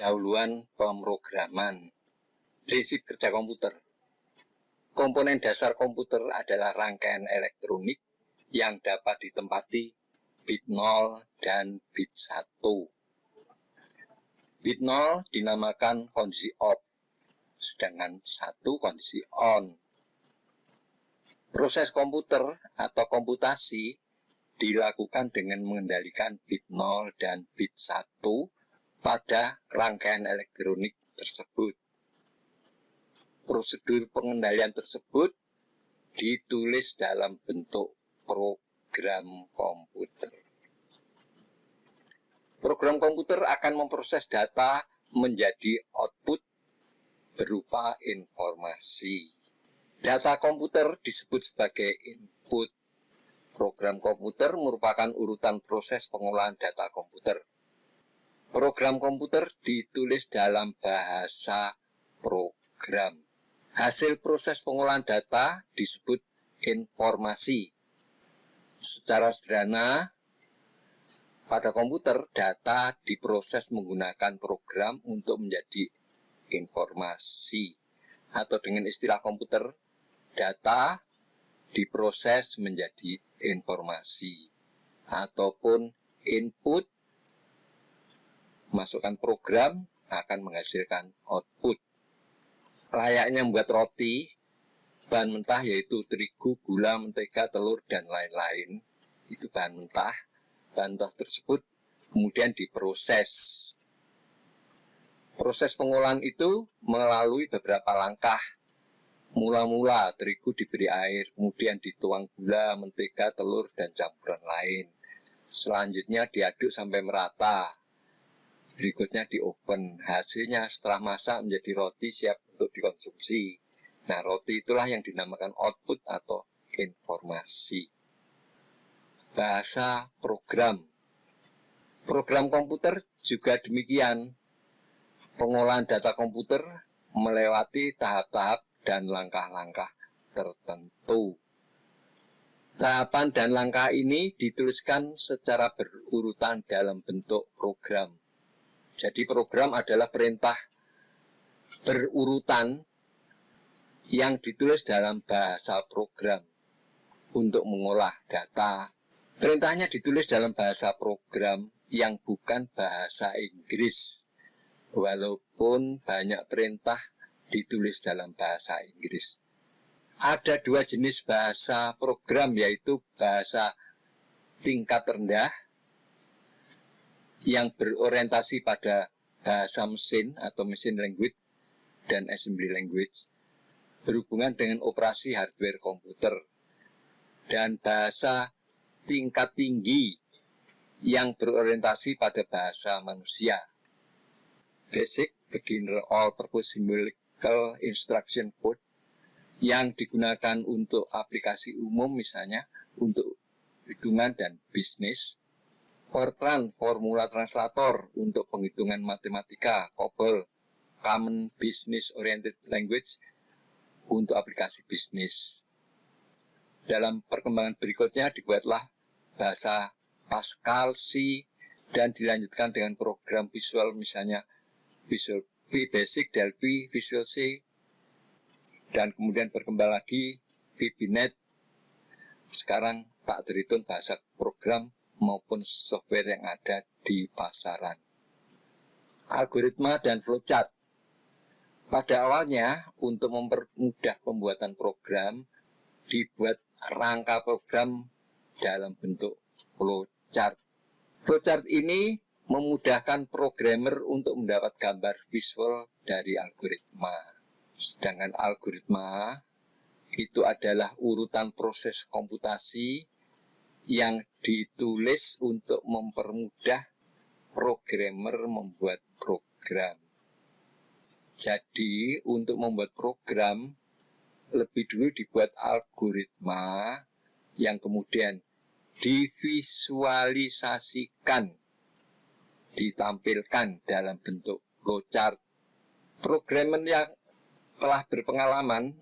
Pendahuluan pemrograman. Prinsip kerja komputer. Komponen dasar komputer adalah rangkaian elektronik yang dapat ditempati bit 0 dan bit 1. Bit 0 dinamakan kondisi off, sedangkan 1 kondisi on. Proses komputer atau komputasi dilakukan dengan mengendalikan bit 0 dan bit 1 pada rangkaian elektronik tersebut. Prosedur pengendalian tersebut ditulis dalam bentuk program komputer. Program komputer akan memproses data menjadi output berupa informasi. Data komputer disebut sebagai input. Program komputer merupakan urutan proses pengolahan data komputer. Program komputer ditulis dalam bahasa program. Hasil proses pengolahan data disebut informasi. Secara sederhana, pada komputer data diproses menggunakan program untuk menjadi informasi. Atau dengan istilah komputer, data diproses menjadi informasi. Ataupun input, masukkan program akan menghasilkan output. Layaknya membuat roti, bahan mentah yaitu terigu, gula, mentega, telur, dan lain-lain. Itu bahan mentah. Bahan mentah tersebut kemudian diproses. Proses pengolahan itu melalui beberapa langkah. Mula-mula terigu diberi air, kemudian dituang gula, mentega, telur, dan campuran lain. Selanjutnya diaduk sampai merata. Berikutnya di oven. Hasilnya setelah masak menjadi roti siap untuk dikonsumsi. Nah, roti itulah yang dinamakan output atau informasi. Bahasa program. Program komputer juga demikian. Pengolahan data komputer melewati tahap-tahap dan langkah-langkah tertentu. Tahapan dan langkah ini dituliskan secara berurutan dalam bentuk program. Jadi program adalah perintah berurutan yang ditulis dalam bahasa program untuk mengolah data. Perintahnya ditulis dalam bahasa program yang bukan bahasa Inggris, walaupun banyak perintah ditulis dalam bahasa Inggris. Ada dua jenis bahasa program, yaitu bahasa tingkat rendah yang berorientasi pada bahasa mesin atau machine language dan assembly language berhubungan dengan operasi hardware komputer, dan bahasa tingkat tinggi yang berorientasi pada bahasa manusia. Basic Beginner All Purpose Symbolical Instruction Code yang digunakan untuk aplikasi umum, misalnya untuk hitungan dan bisnis. Fortran, formula translator untuk penghitungan matematika. COBOL, Common Business Oriented Language untuk aplikasi bisnis. Dalam perkembangan berikutnya dibuatlah bahasa Pascal, C, dan dilanjutkan dengan program visual, misalnya Visual V Basic, Delphi, Visual C, dan kemudian berkembang lagi VBNet. Sekarang tak terhitung bahasa program maupun software yang ada di pasaran. Algoritma dan flowchart. Pada awalnya, untuk mempermudah pembuatan program, dibuat rangka program dalam bentuk flowchart. Flowchart ini memudahkan programmer untuk mendapat gambar visual dari algoritma. Sedangkan algoritma itu adalah urutan proses komputasi yang ditulis untuk mempermudah programmer membuat program. Jadi, untuk membuat program, lebih dulu dibuat algoritma yang kemudian divisualisasikan, ditampilkan dalam bentuk flowchart. Programmer yang telah berpengalaman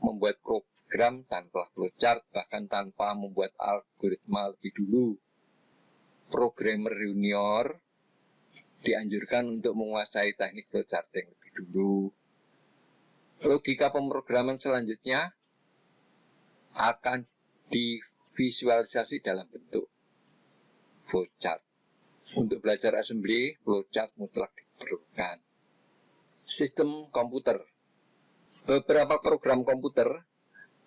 membuat program tanpa flowchart, bahkan tanpa membuat algoritma lebih dulu. Programmer junior dianjurkan untuk menguasai teknik flowcharting lebih dulu. Logika pemrograman selanjutnya akan divisualisasi dalam bentuk flowchart. Untuk belajar assembly, flowchart mutlak diperlukan. Sistem komputer. Beberapa program komputer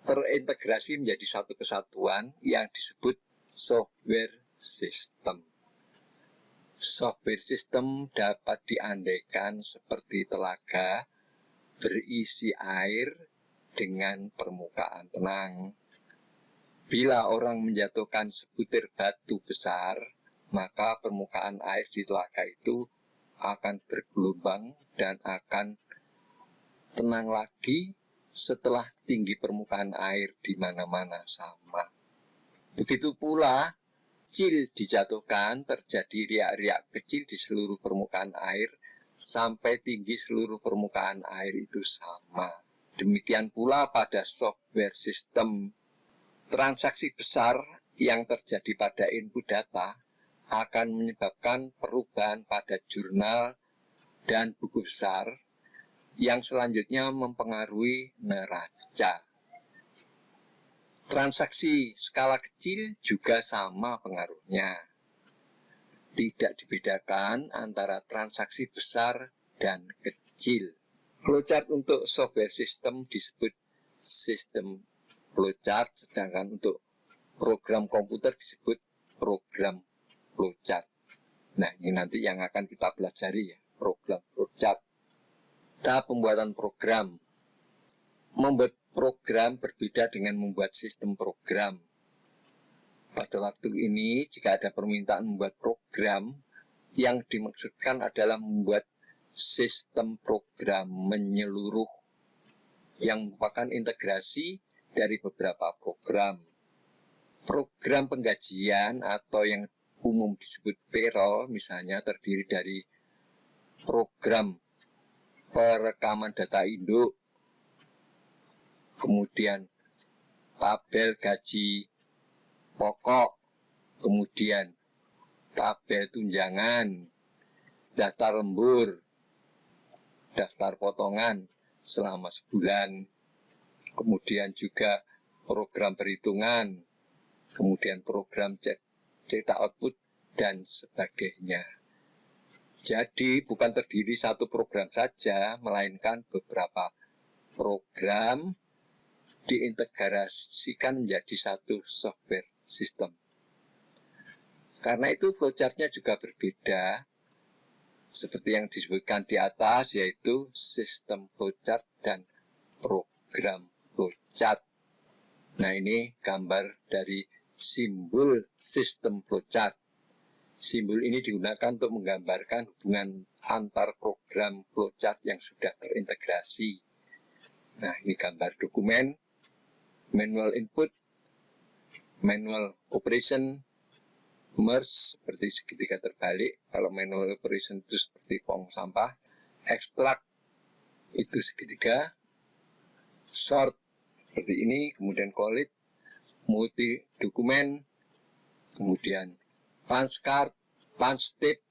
terintegrasi menjadi satu kesatuan yang disebut software system. Software system dapat diandaikan seperti telaga berisi air dengan permukaan tenang. Bila orang menjatuhkan sebutir batu besar, maka permukaan air di telaga itu akan bergelombang dan akan tenang lagi setelah tinggi permukaan air di mana-mana sama. Begitu pula, kecil dijatuhkan, terjadi riak-riak kecil di seluruh permukaan air sampai tinggi seluruh permukaan air itu sama. Demikian pula pada software system. Transaksi besar yang terjadi pada input data akan menyebabkan perubahan pada jurnal dan buku besar yang selanjutnya mempengaruhi neraca. Transaksi skala kecil juga sama pengaruhnya. Tidak dibedakan antara transaksi besar dan kecil. Flowchart untuk software system disebut sistem flowchart, sedangkan untuk program komputer disebut program flowchart. Nah, ini nanti yang akan kita pelajari ya, program flowchart. Tahap pembuatan program. Membuat program berbeda dengan membuat sistem program. Pada waktu ini, jika ada permintaan membuat program, yang dimaksudkan adalah membuat sistem program menyeluruh yang merupakan integrasi dari beberapa program. Program penggajian atau yang umum disebut payroll misalnya terdiri dari program perekaman data induk, kemudian tabel gaji pokok, kemudian tabel tunjangan, daftar lembur, daftar potongan selama sebulan, kemudian juga program perhitungan, kemudian program cetak output, dan sebagainya. Jadi bukan terdiri satu program saja, melainkan beberapa program diintegrasikan menjadi satu software system. Karena itu flowchartnya juga berbeda, seperti yang disebutkan di atas, yaitu sistem flowchart dan program flowchart. Nah, ini gambar dari simbol sistem flowchart. Simbol ini digunakan untuk menggambarkan hubungan antar program flowchart yang sudah terintegrasi. Nah, ini gambar dokumen, manual input, manual operation, merge seperti segitiga terbalik. Kalau manual operation itu seperti tong sampah, extract itu segitiga, sort seperti ini, kemudian collate, multi dokumen, kemudian punch card, punch tape,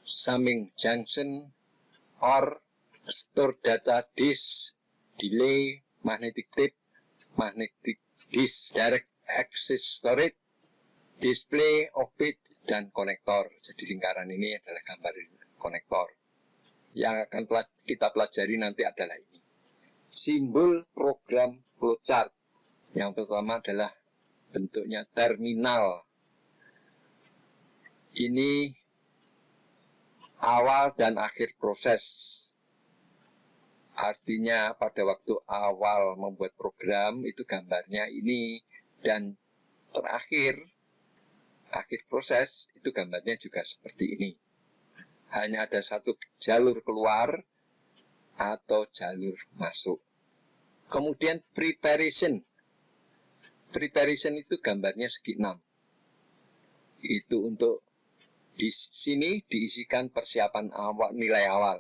summing junction, or store data disk, delay, magnetic tape, magnetic disk, direct access storage, display, offbit, dan konektor. Jadi lingkaran ini adalah gambar konektor. Yang akan kita pelajari nanti adalah ini. Simbol program flowchart. Yang pertama adalah bentuknya terminal. Ini awal dan akhir proses. Artinya pada waktu awal membuat program itu gambarnya ini, dan terakhir akhir proses itu gambarnya juga seperti ini. Hanya ada satu jalur keluar atau jalur masuk. Kemudian preparation. Preparation itu gambarnya segi 6. Itu untuk di sini diisikan persiapan awal, nilai awal,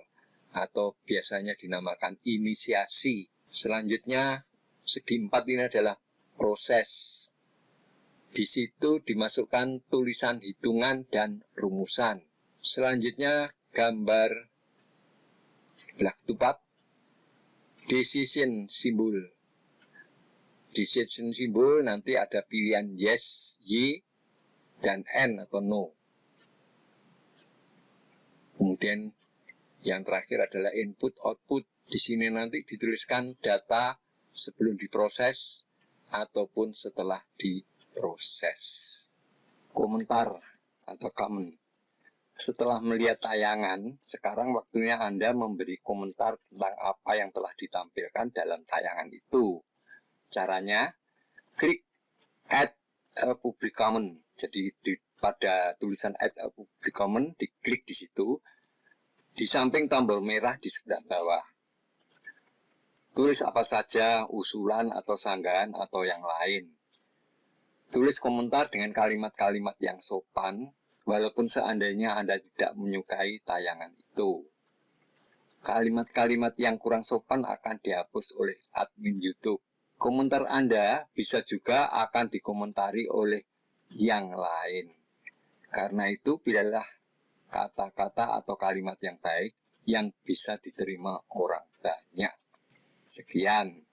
atau biasanya dinamakan inisiasi. Selanjutnya segi 4 ini adalah proses. Di situ dimasukkan tulisan hitungan dan rumusan. Selanjutnya gambar belah ketupat, decision symbol. Decision symbol nanti ada pilihan yes, y, dan n atau no. Kemudian yang terakhir adalah input output. Di sini nanti dituliskan data sebelum diproses ataupun setelah diproses. Komentar atau comment. Setelah melihat tayangan, sekarang waktunya Anda memberi komentar tentang apa yang telah ditampilkan dalam tayangan itu. Caranya, klik add a public comment. Jadi pada tulisan add a public comment, diklik di situ. Di samping tombol merah di sebelah bawah. Tulis apa saja, usulan atau sanggahan atau yang lain. Tulis komentar dengan kalimat-kalimat yang sopan, walaupun seandainya Anda tidak menyukai tayangan itu. Kalimat-kalimat yang kurang sopan akan dihapus oleh admin YouTube. Komentar Anda bisa juga akan dikomentari oleh yang lain. Karena itu, pilihlah kata-kata atau kalimat yang baik yang bisa diterima orang banyak. Sekian.